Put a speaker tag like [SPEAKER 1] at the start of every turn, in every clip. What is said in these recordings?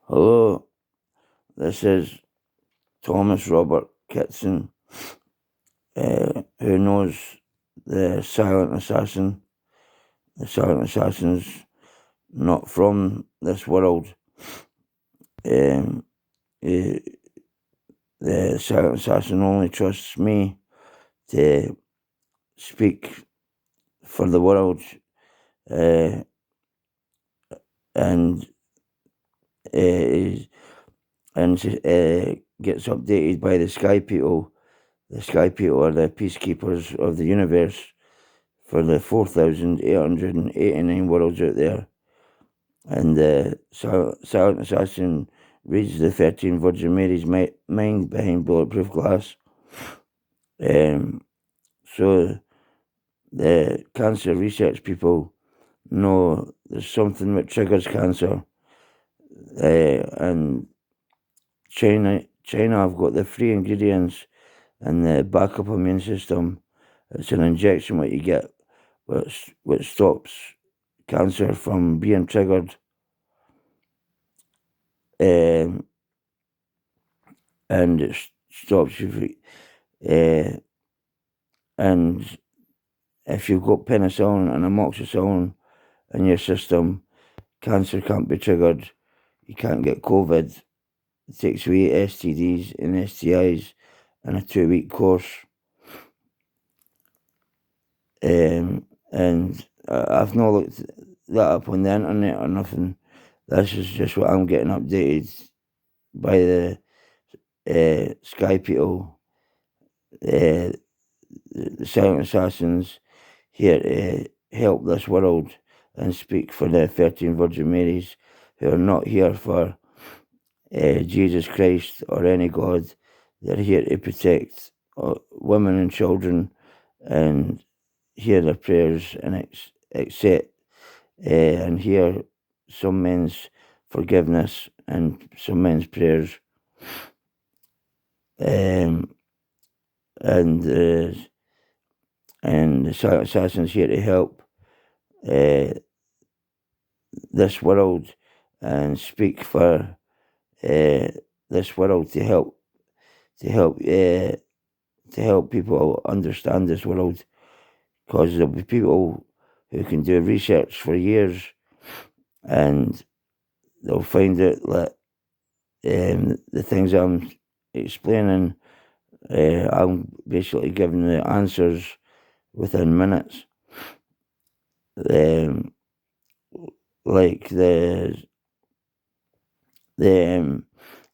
[SPEAKER 1] Hello, this is Thomas Robert Kitson, who knows the silent assassin. The silent assassin's not from this world. The silent assassin only trusts me to speak for the world, and gets updated by the Sky People. The Sky People are the peacekeepers of the universe for the 4,889 worlds out there. And the silent assassin reads the 13 Virgin Mary's mind behind bulletproof glass. So the cancer research people know there's something that triggers cancer. And China have got the free ingredients and the backup immune system. It's an injection what you get, which stops cancer from being triggered. And it stops you. And if you've got penicillin and amoxicillin in your system, cancer can't be triggered. You can't get COVID. It takes away STDs and STIs in a 2-week course. And I've not looked that up on the internet or nothing. This is just what I'm getting updated by the Sky People, the silent assassins here to help this world and speak for the 13 Virgin Marys who are not here for Jesus Christ or any God. They're here to protect women and children and hear their prayers and accept and hear some men's forgiveness and some men's prayers. And the silent assassins here to help this world and speak for this world to help people understand this world, because there'll be people who can do research for years and they'll find out that the things I'm explaining, I'm basically giving the answers within minutes. Like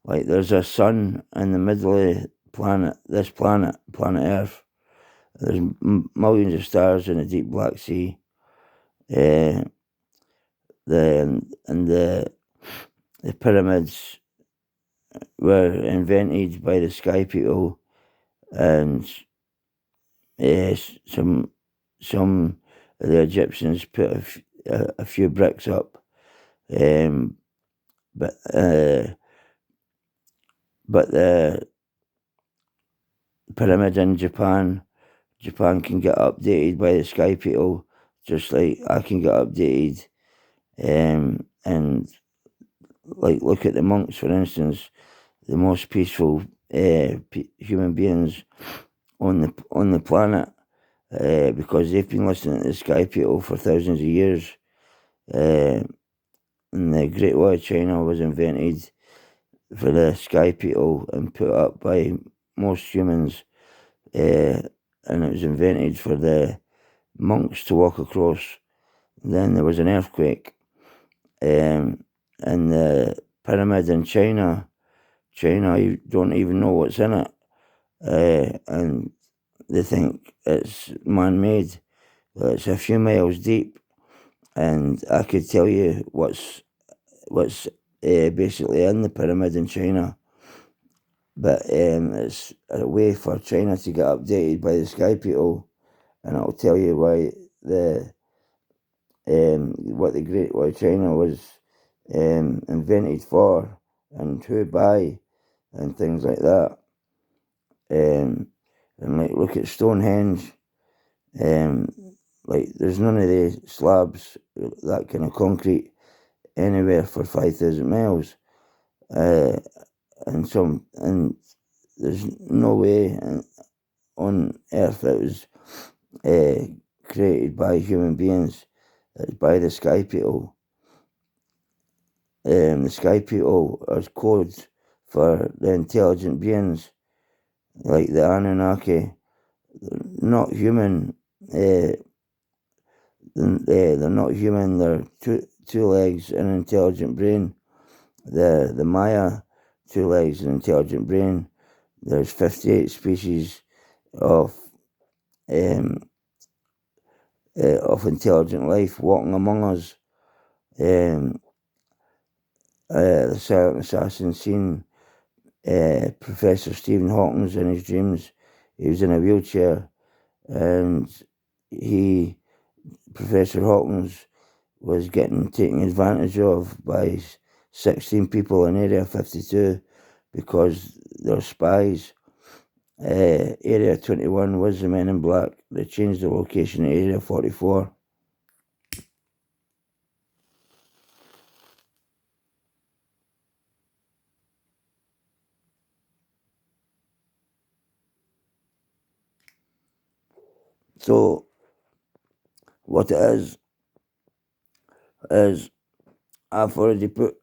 [SPEAKER 1] like there's a sun in the middle of planet Earth. There's millions of stars in the deep black sea. The pyramids were invented by the Sky People, and some of the Egyptians put a few bricks up, but the pyramid in Japan can get updated by the Sky People, just like I can get updated. And like, look at the monks, for instance, the most peaceful human beings on the planet, because they've been listening to the Sky People for thousands of years. And the Great Wall of China was invented for the Sky People and put up by most humans, and it was invented for the monks to walk across. Then there was an earthquake, and the pyramid in China, you don't even know what's in it, and they think it's man-made. Well, it's a few miles deep, and I could tell you what's basically in the pyramid in China. But it's a way for China to get updated by the Sky People, and I'll tell you why what the Great Wall of China was invented for, and who by, and things like that. And like, look at Stonehenge. Like, there's none of the slabs, that kind of concrete, anywhere for 5,000 miles. and there's no way on earth that was created by human beings. It's by the Sky People. The Sky People are codes for the intelligent beings, like the Anunnaki. They're not human. They're not human. They're two legs and an intelligent brain. The Maya, 2 legs and intelligent brain. There's 58 species of intelligent life walking among us. The silent assassin seen Professor Stephen Hawking in his dreams. He was in a wheelchair, and Professor Hawking was getting taken advantage of by 16 people in Area 52 because they're spies. Area 21 was the Men in Black. They changed the location to Area 44. So what it is I've already put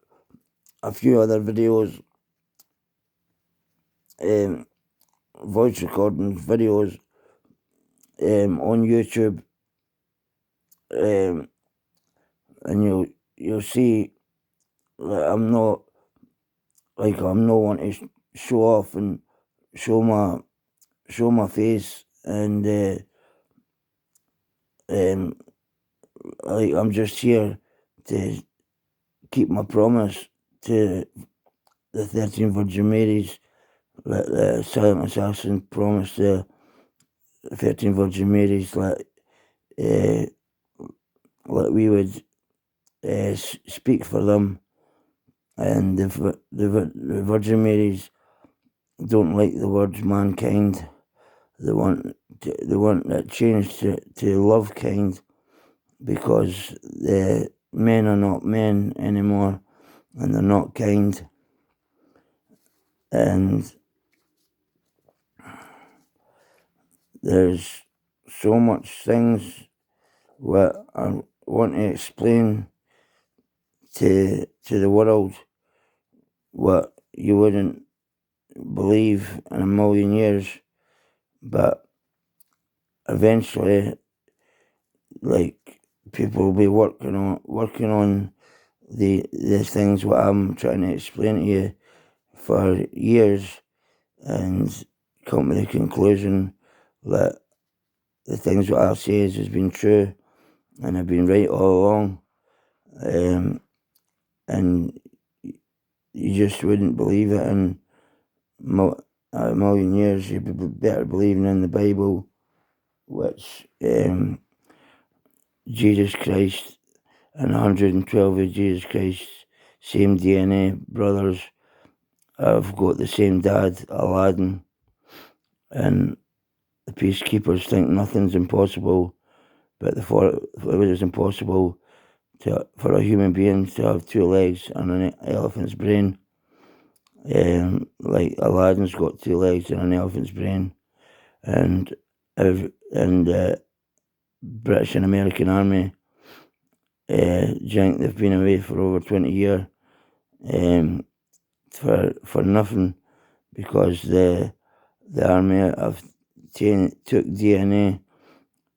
[SPEAKER 1] a few other videos, voice recordings, videos on YouTube, and you'll see that I'm not one to show off and show my face, and I'm just here to keep my promise to the 13 Virgin Marys that the silent assassin promised the 13 Virgin Marys that we would speak for them, and the Virgin Marys don't like the words mankind. They want that change to love kind, because the men are not men anymore, and they're not kind. And there's so much things what I want to explain to the world what you wouldn't believe in a million years, but eventually, like, people will be working on the things what I'm trying to explain to you for years, and come to the conclusion that the things what I say has been true, and I've been right all along. And you just wouldn't believe it in a million years. You'd be better believing in the Bible, which Jesus Christ and 112 of Jesus Christ, same DNA brothers, have got the same dad, Aladdin, and the peacekeepers think nothing's impossible, but it was impossible for a human being to have 2 legs and an elephant's brain. Like Aladdin's got 2 legs and an elephant's brain, and British and American Army think they've been away for over 20 years for nothing, because the army have took DNA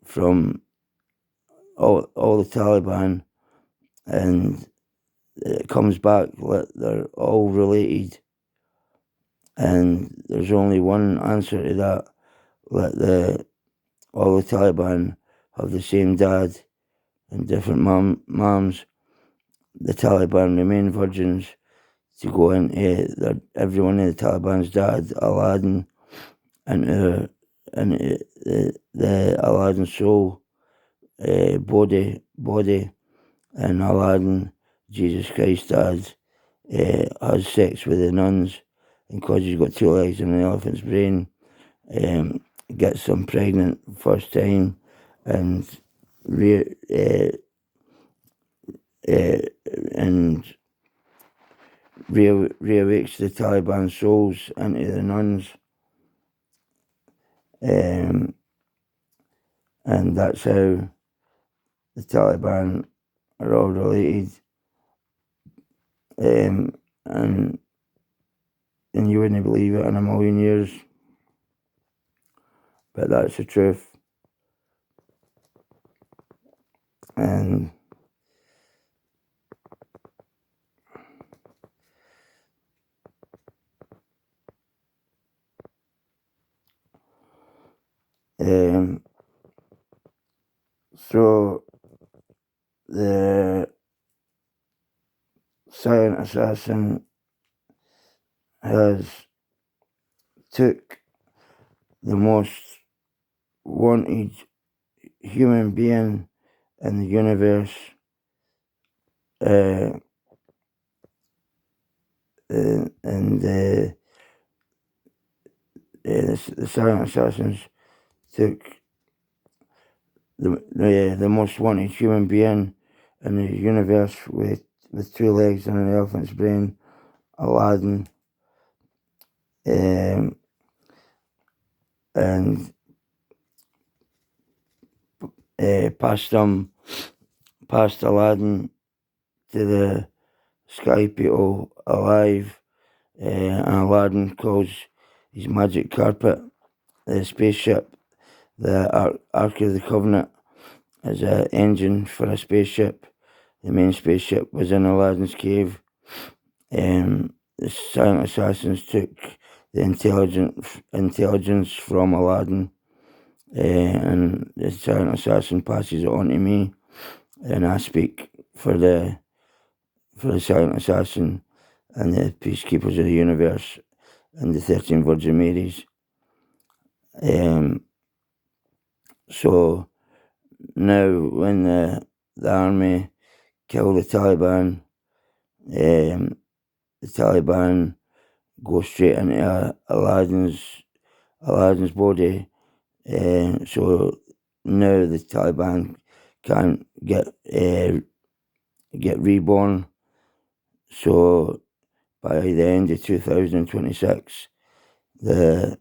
[SPEAKER 1] from all the Taliban, and it comes back that they're all related, and there's only one answer to that: all the Taliban have the same dad and different moms. The Taliban remain virgins to go into everyone in the Taliban's dad, Aladdin, and the Aladdin soul, body, and Aladdin, Jesus Christ dad, has sex with the nuns, and because he's got 2 legs and an elephant's brain, gets them pregnant first time, and and reawakes the Taliban souls into the nuns. And that's how the Taliban are all related. And you wouldn't believe it in a million years, but that's the truth. And so the silent assassin has took the most wanted human being in the universe, and the silent assassins took the most wanted human being in the universe with 2 legs and an elephant's brain, Aladdin, and passed Aladdin to the sky people alive, and Aladdin calls his magic carpet the spaceship, the Ark of the Covenant, as an engine for a spaceship. The main spaceship was in Aladdin's cave. The silent assassins took the intelligence from Aladdin, and the silent assassin passes it on to me, and I speak for the silent assassin and the peacekeepers of the universe and the 13 Virgin Marys. So now when the army kill the Taliban, the Taliban go straight into Aladdin's body, so now the Taliban can't get reborn. So by the end of 2026, the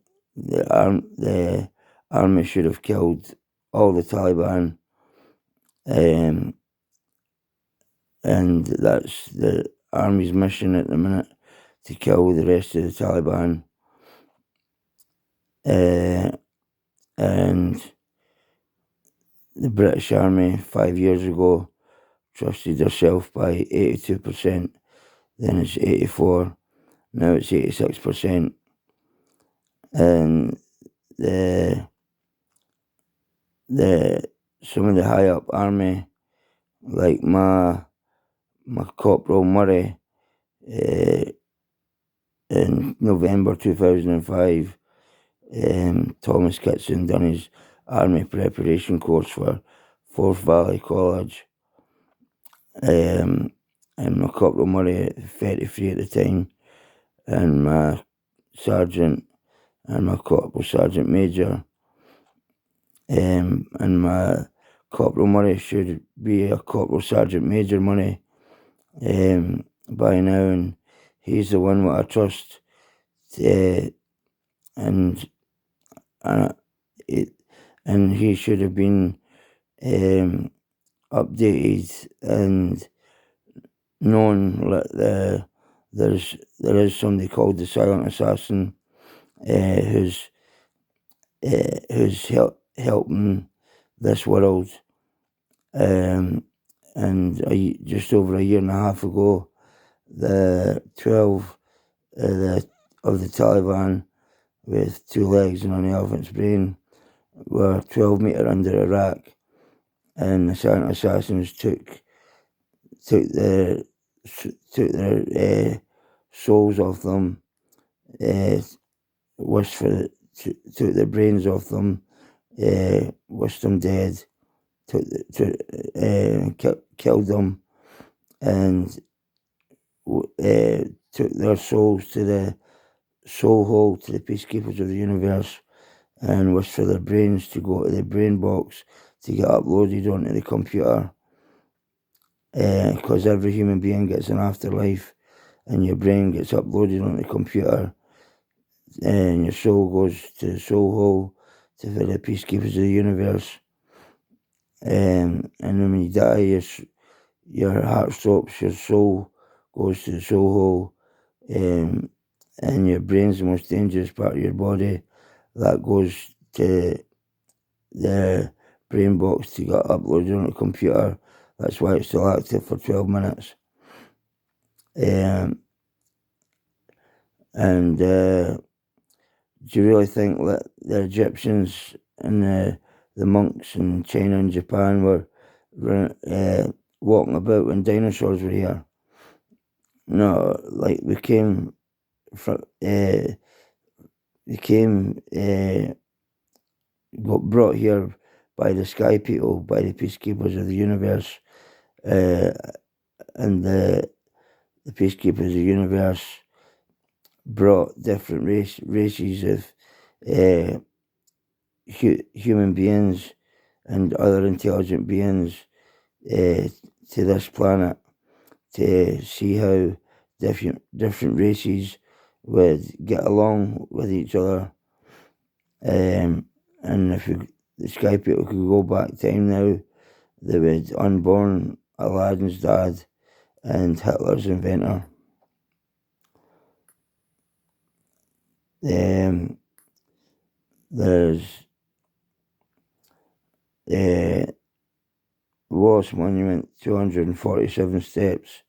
[SPEAKER 1] army should have killed all the Taliban, and that's the army's mission at the minute, to kill the rest of the Taliban. And the British Army 5 years ago trusted herself by 82%, then it's 84%, now it's 86%. And some of the high up army, like my Corporal Murray, in November 2005, Thomas Kitson done his army preparation course for Forth Valley College, and my Corporal Murray, 33 at the time, and my sergeant and my Corporal Sergeant Major, and my Corporal Murray should be a Corporal Sergeant Major Murray by now, and he's the one what I trust, and he should have been updated and known that there is somebody called the Silent Assassin, who's helping this world. And just over a year and a half ago, the 12 of the Taliban with 2 legs and an elephant's brain were 12 metres under Iraq, and the Silent Assassins took their souls off them, took their brains off them, wished them dead, killed them, and took their souls to the soul hole, to the peacekeepers of the universe, and wished for their brains to go to the brain box to get uploaded onto the computer, because every human being gets an afterlife, and your brain gets uploaded on the computer, and your soul goes to the soul hole to for the peacekeepers of the universe. And then when you die, your heart stops, your soul goes to the soul hole, and your brain's the most dangerous part of your body. That goes to the brain box to get uploaded on the computer. That's why it's still active for 12 minutes. And do you really think that the Egyptians and the monks in China and Japan were walking about when dinosaurs were here? No, like we came from, got brought here by the sky people, by the peacekeepers of the universe, and the peacekeepers of the universe brought different races of human beings and other intelligent beings to this planet to see how different races would get along with each other. And if the sky people could go back time now, they would unborn Aladdin's dad and Hitler's inventor. There's Wallace Monument, 247 steps.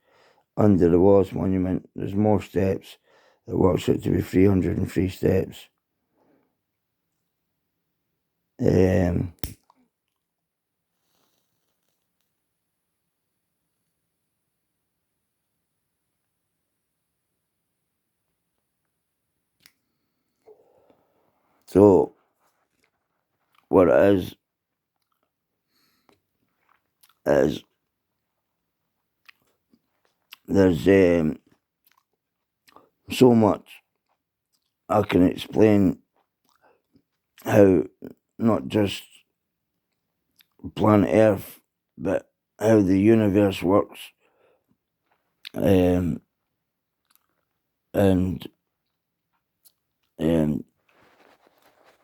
[SPEAKER 1] Under the Wallace Monument, there's more steps. It works out to be 303 steps. So, what it is there's so much I can explain how not just planet Earth, but how the universe works, and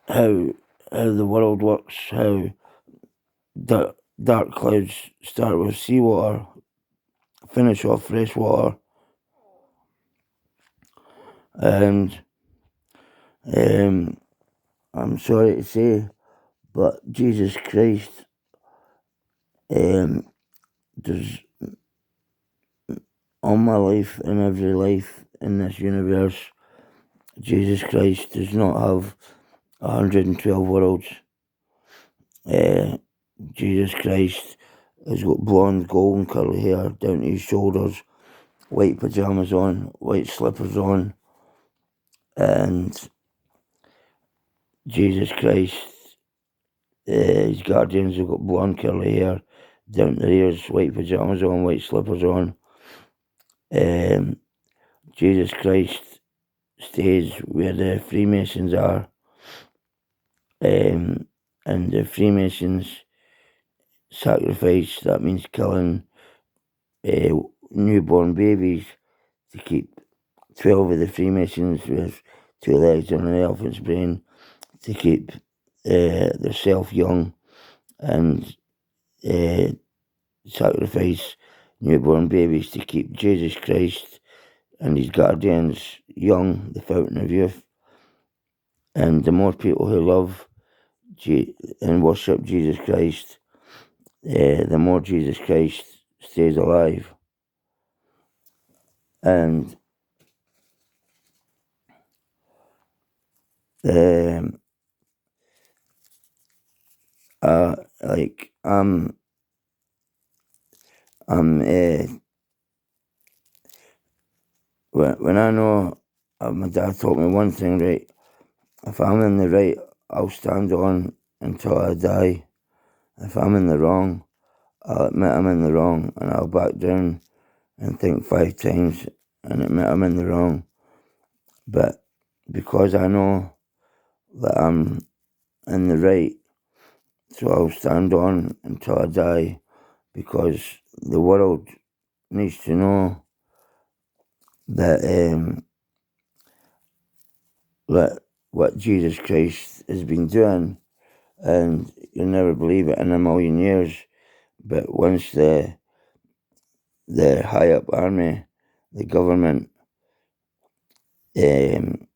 [SPEAKER 1] how the world works, how dark clouds start with seawater, finish off fresh water, and I'm sorry to say, but Jesus Christ does all my life and every life in this universe. Jesus Christ does not have 112 worlds. Jesus Christ has got blonde, golden, curly hair down to his shoulders, white pajamas on, white slippers on, and Jesus Christ, his guardians have got blonde, curly hair down to their ears, white pajamas on, white slippers on. Jesus Christ stays where the Freemasons are, and the Freemasons sacrifice, that means killing newborn babies, to keep 12 of the Freemasons with 2 legs and an elephant's brain, to keep themselves young, and sacrifice newborn babies to keep Jesus Christ and his guardians young, the fountain of youth. And the more people who love and worship Jesus Christ, the more Jesus Christ stays alive. And like I'm when I know my dad taught me one thing, right? If I'm in the right, I'll stand on until I die. If I'm in the wrong, I'll admit I'm in the wrong, and I'll back down and think 5 times and admit I'm in the wrong. But because I know that I'm in the right, so I'll stand on until I die, because the world needs to know that what Jesus Christ has been doing, and you'll never believe it in a million years. But once the high up army, the government, find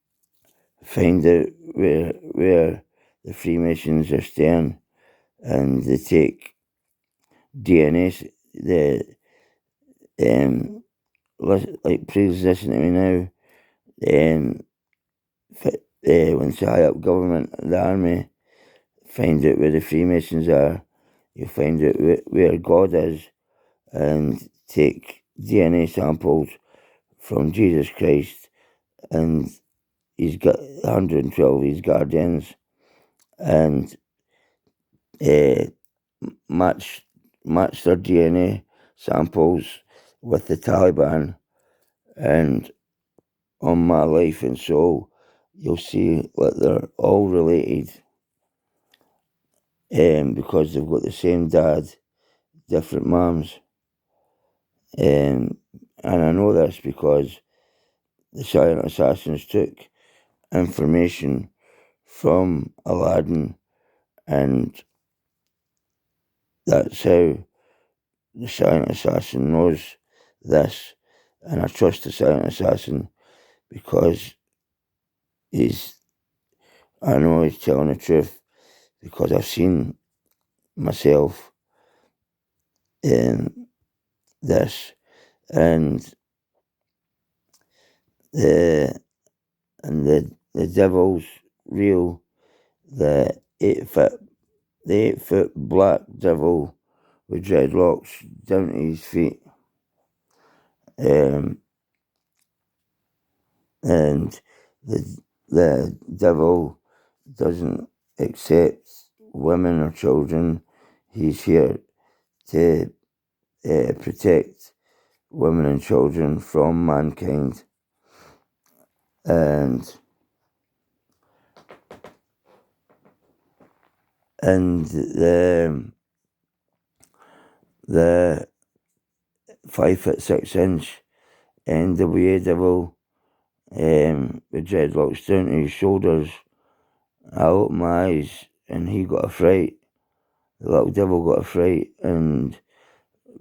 [SPEAKER 1] out where the Freemasons are staying, and they take DNA, like please listen to me now. Once the high up government, the army, find out where the Freemasons are, you find out where God is, and take DNA samples from Jesus Christ and he's got 112 of his guardians, and match their DNA samples with the Taliban, and on my life and soul, you'll see that they're all related, because they've got the same dad, different mums. And I know this because the silent assassins took information from Aladdin, and that's how the silent assassin knows this. And I trust the silent assassin because I know he's telling the truth, because I've seen myself in this, and the devil's real. The 8 foot black devil with dreadlocks down to his feet, and the devil doesn't accept women or children. He's here to protect women and children from mankind, and the 5'6" NWA devil, with dreadlocks down to his shoulders. I opened my eyes and he got a fright. The little devil got a fright and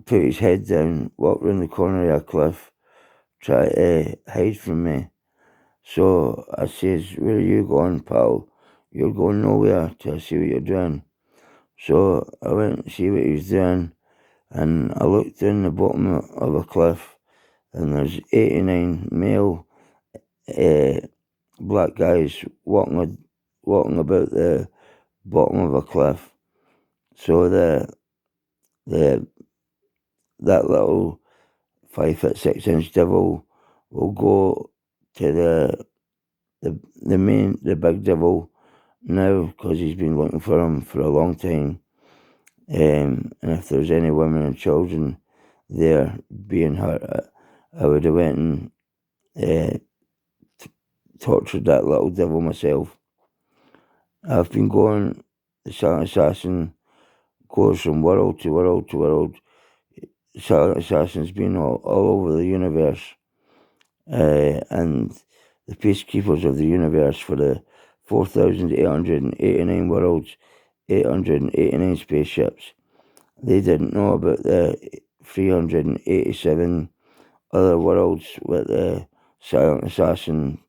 [SPEAKER 1] put his head down, walked round the corner of a cliff, tried to hide from me. So I says, "Where are you going, pal? You're going nowhere till I see what you're doing." So I went to see what he was doing, and I looked down the bottom of a cliff, and there's 89 male black guys walking about the bottom of a cliff. So that little 5'6" devil will go to the big devil now, because he's been looking for him for a long time. And if there's any women and children there being hurt, I would have went and tortured that little devil myself. I've been going, the silent assassin goes from world to world to world. The silent assassin's been all over the universe, and the peacekeepers of the universe for the 4,889 worlds, 889 spaceships. They didn't know about the 387 other worlds what the silent assassin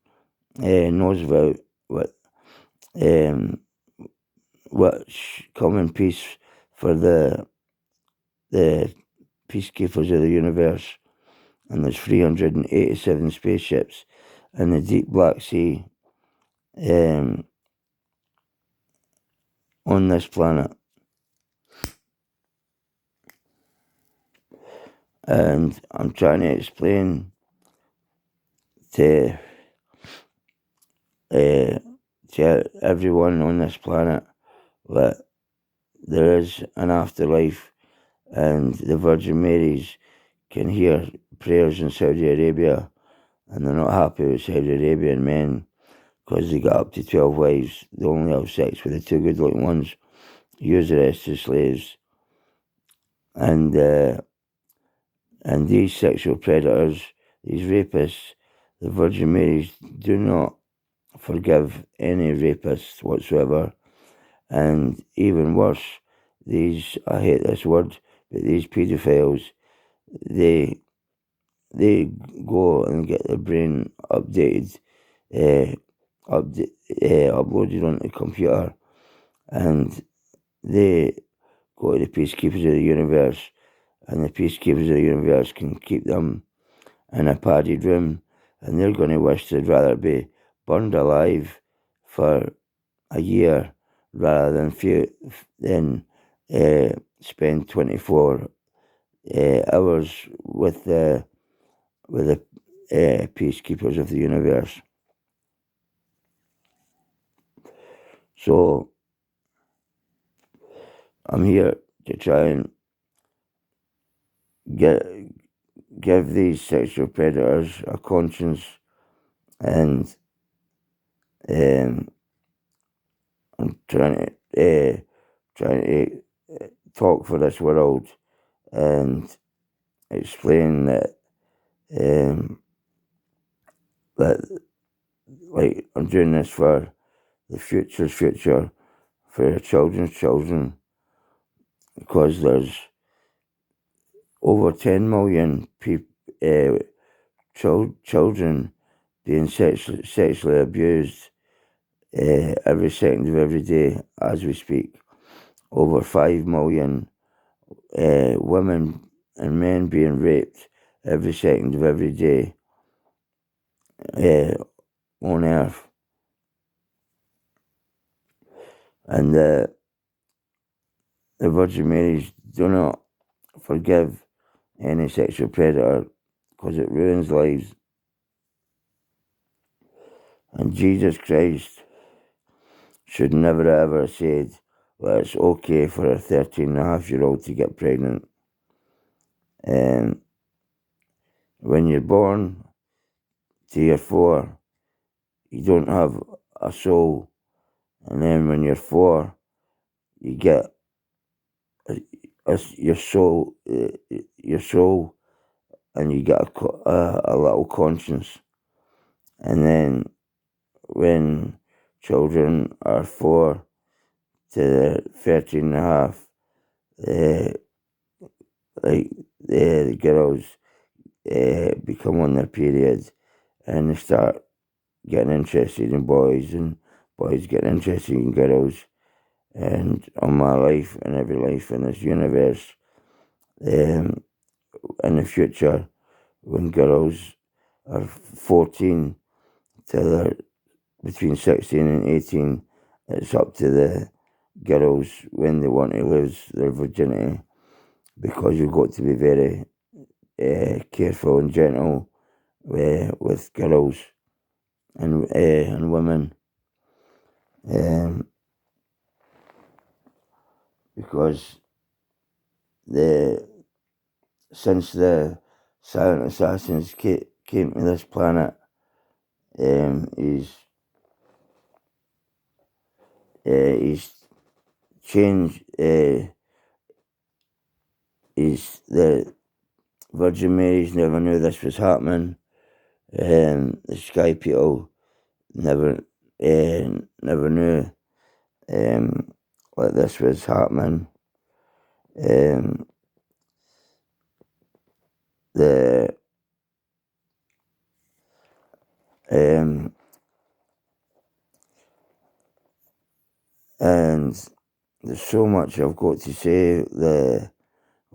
[SPEAKER 1] knows about, what's common peace for the peacekeepers of the universe. And there's 387 spaceships in the deep Black Sea, on this planet. And I'm trying to explain to everyone on this planet that there is an afterlife, and the Virgin Marys can hear prayers in Saudi Arabia, and they're not happy with Saudi Arabian men because they got up to 12 wives. They only have sex with the 2 good looking ones, use the rest as slaves. And these sexual predators, these rapists, the Virgin Marys do not forgive any rapists whatsoever. And even worse, I hate this word, but these paedophiles, they go and get their brain updated, uploaded onto the computer, and they go to the Peacekeepers of the Universe, and the Peacekeepers of the Universe can keep them in a padded room, and they're going to wish they'd rather be burned alive for a year rather than spend 24 hours with the Peacekeepers of the Universe. So I'm here to try and give these sexual predators a conscience, and I'm trying to talk for this world and explain that like I'm doing this for the future's future, for the children's children, because there's over 10 million children being sexually abused every second of every day as we speak. Over 5 million women and men being raped every second of every day on Earth. And the Virgin Marys do not forgive any sexual predator because it ruins lives. And Jesus Christ should never ever have said, well, it's okay for a 13-and-a-half-year-old to get pregnant. And when you're born to you're 4, you don't have a soul. And then when you're 4, you get your soul, and you get a little conscience. And then when children are 4 to 13-and-a-half, like the girls become on their period, and they start getting interested in boys, and boys getting interested in girls. And on my life and every life in this universe, in the future, when girls are 14 till they're between 16 and 18, it's up to the girls when they want to lose their virginity, because you've got to be very careful and gentle with girls and women, because since the silent assassins came to this planet, he's changed. The Virgin Marys never knew this was happening. The Sky people never knew what this was happening. The and there's so much I've got to say.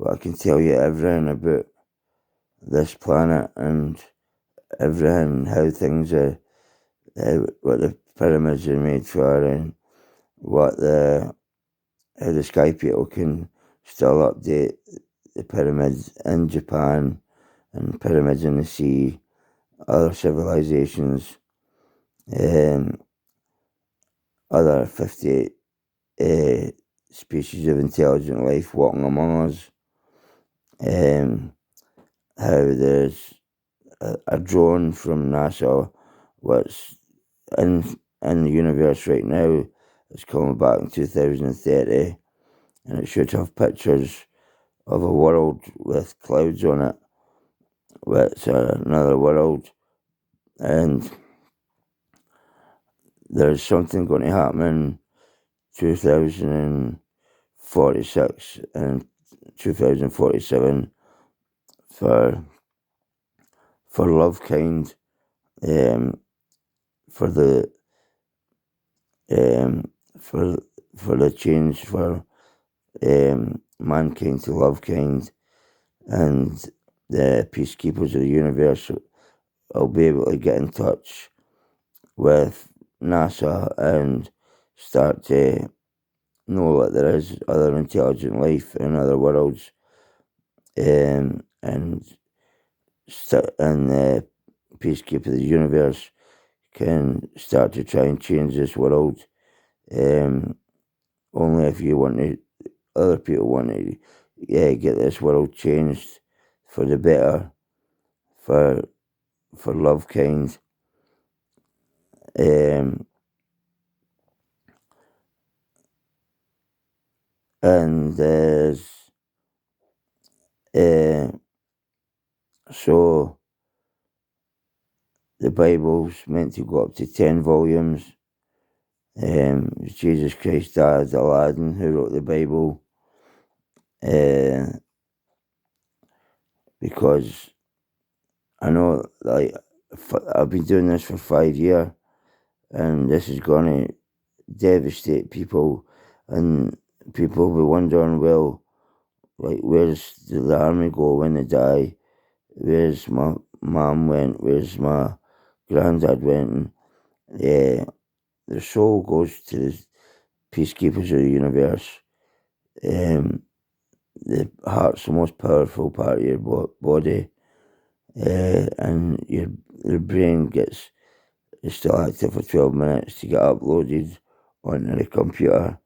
[SPEAKER 1] I can tell you everything about this planet and everything, how things are, what the pyramids are made for, and how the Sky people can still update the pyramids in Japan and pyramids in the sea, other civilizations, other 58 species of intelligent life walking among us. How there's a drone from NASA, what's in the universe right now, it's coming back in 2030, and it should have pictures of a world with clouds on it, It's another world, and there's something going to happen in 2046 and 2047 for Lovekind, for the for the change for mankind to Lovekind, and the peacekeepers of the universe will be able to get in touch with NASA and start to know that there is other intelligent life in other worlds, and the peacekeeper of the universe can start to try and change this world. Only if you want to, other people want to, get this world changed for the better, for Lovekind. And there's so the Bible's meant to go up to 10 volumes. Jesus Christ's dad, Aladdin, who wrote the Bible, because I know, like, I've been doing this for 5 years, and this is going to devastate people, and people will be wondering, well, like, where's the army go when they die? Where's my mom went? Where's my granddad went? And, their soul goes to the peacekeepers of the universe. The heart's the most powerful part of your body, and your brain is still active for 12 minutes to get uploaded onto the computer,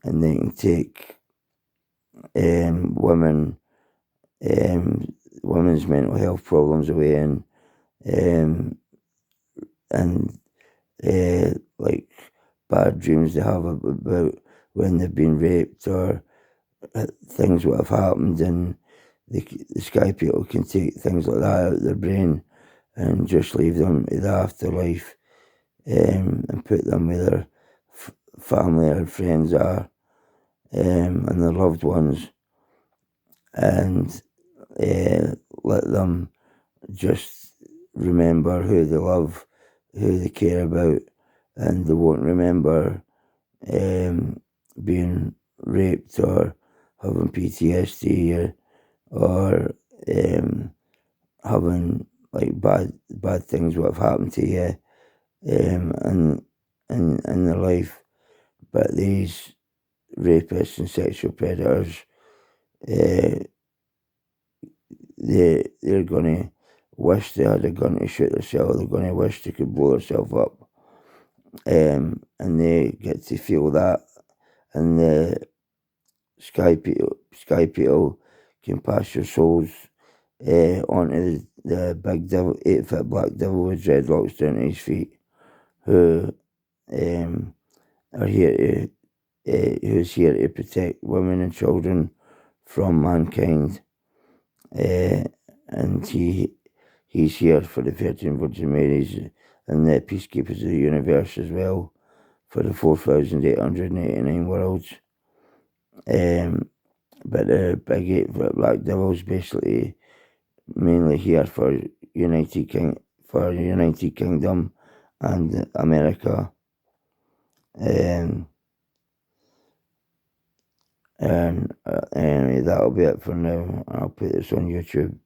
[SPEAKER 1] and they can take women's mental health problems away, and like bad dreams they have about when they've been raped, or things that have happened, and the sky people can take things like that out of their brain and just leave them to the afterlife, and put them where their family or friends are, and their loved ones, and let them just remember who they love, who they care about, and they won't remember being raped or having PTSD, or having like bad things what have happened to you in their life. But these rapists and sexual predators, they're gonna wish they had a gun to shoot themselves. They're gonna wish they could blow themselves up, and they get to feel that, and the sky people can pass your souls onto the big devil, 8-foot black devil with dreadlocks down to his feet, who are here to who's here to protect women and children from mankind, and he's here for the 13 Virgin Marys and the peacekeepers of the universe as well, for the 4,889 worlds. But the big 8-foot black devil's basically mainly here for United Kingdom and America. And anyway, that'll be it for now. I'll put this on YouTube.